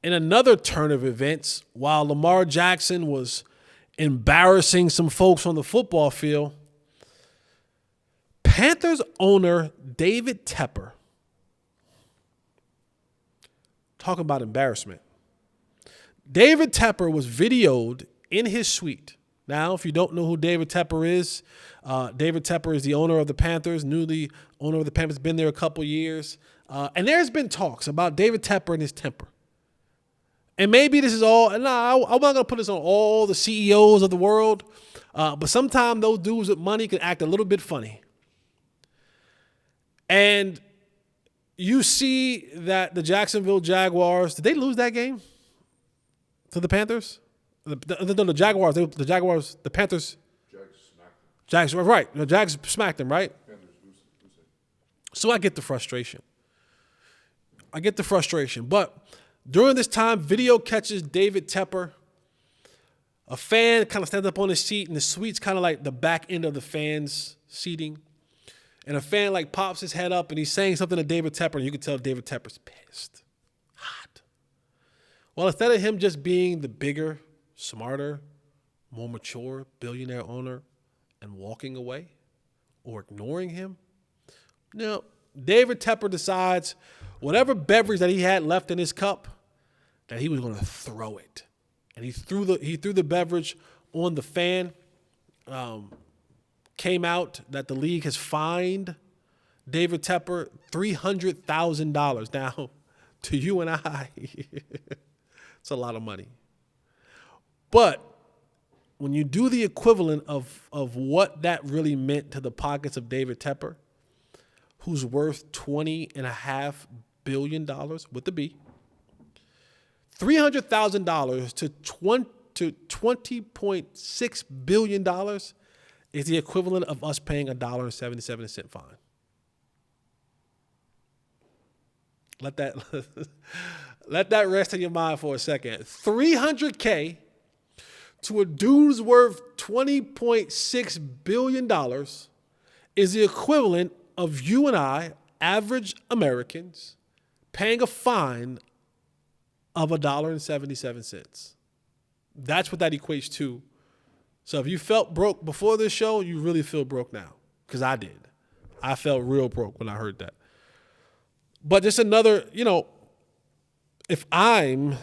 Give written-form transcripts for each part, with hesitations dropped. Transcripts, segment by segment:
in another turn of events, while Lamar Jackson was embarrassing some folks on the football field, Panthers owner David Tepper, talking about embarrassment. David Tepper was videoed in his suite. Now, if you don't know who David Tepper is the owner of the Panthers, newly owner of the Panthers, been there a couple years. And there's been talks about David Tepper and his temper. And maybe this is all, I'm not going to put this on all the CEOs of the world, but sometimes those dudes with money can act a little bit funny. And you see that the Jacksonville Jaguars, did they lose that game to the Panthers? The Jaguars, the Panthers. Jags, right. The Jags smacked them, right? So I get the frustration. But during this time, video catches David Tepper. A fan kind of stands up on his seat, and the suite's kind of like the back end of the fan's seating. And a fan like pops his head up, and he's saying something to David Tepper, and you can tell David Tepper's pissed. Hot. Well, instead of him just being the bigger, smarter, more mature billionaire owner and walking away or ignoring him, no, David Tepper decides whatever beverage that he had left in his cup, that he was going to throw it. And he threw the beverage on the fan. Came out that the league has fined David Tepper $300,000. Now, to you and I, it's a lot of money. But when you do the equivalent of what that really meant to the pockets of David Tepper, who's worth $20.5 billion with the B, $300,000 to $20.6 billion is the equivalent of us paying $1.77 fine. Let that rest in your mind for a second. $300K to a dude who's worth $20.6 billion is the equivalent of you and I, average Americans, paying a fine of $1.77. That's what that equates to. So if you felt broke before this show, you really feel broke now, because I did. I felt real broke when I heard that. But just another, if I'm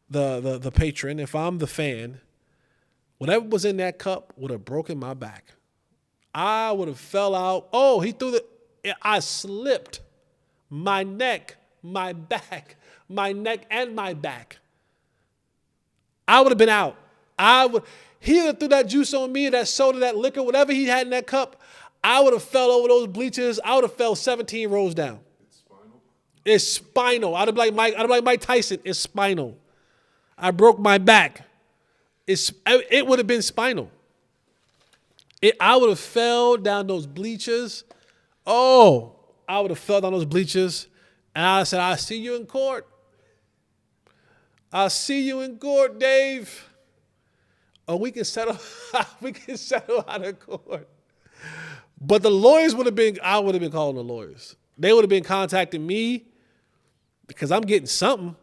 the patron, if I'm the fan, whatever was in that cup would have broken my back. I would have fell out. Oh, I slipped. My neck, my back, and my back. I would have been out. He would have threw that juice on me, that soda, that liquor, whatever he had in that cup. I would have fell over those bleachers. I would have fell 17 rows down. It's spinal. I'd be like Mike Tyson. It's spinal. I broke my back. It would have been spinal. I would have fell down those bleachers. Oh, I would have fell down those bleachers, and I said, "I'll see you in court. I'll see you in court, Dave. Or we can settle. We can settle out of court." But the lawyers I would have been calling the lawyers. They would have been contacting me because I'm getting something.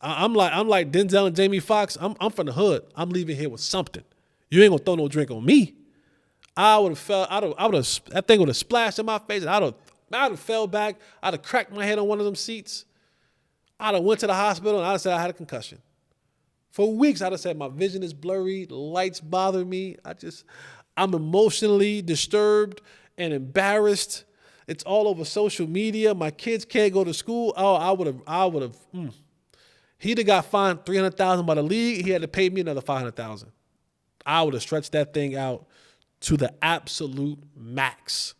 I'm like Denzel and Jamie Foxx. I'm from the hood. I'm leaving here with something. You ain't gonna throw no drink on me. I would have fell. That thing would have splashed in my face. And I'd have fell back. I'd have cracked my head on one of them seats. I'd have went to the hospital and I'd have said I had a concussion. For weeks, I'd have said my vision is blurry, the lights bother me. I'm emotionally disturbed and embarrassed. It's all over social media. My kids can't go to school. Oh, I would have. He'd have got fined $300,000 by the league. He had to pay me another $500,000. I would have stretched that thing out to the absolute max.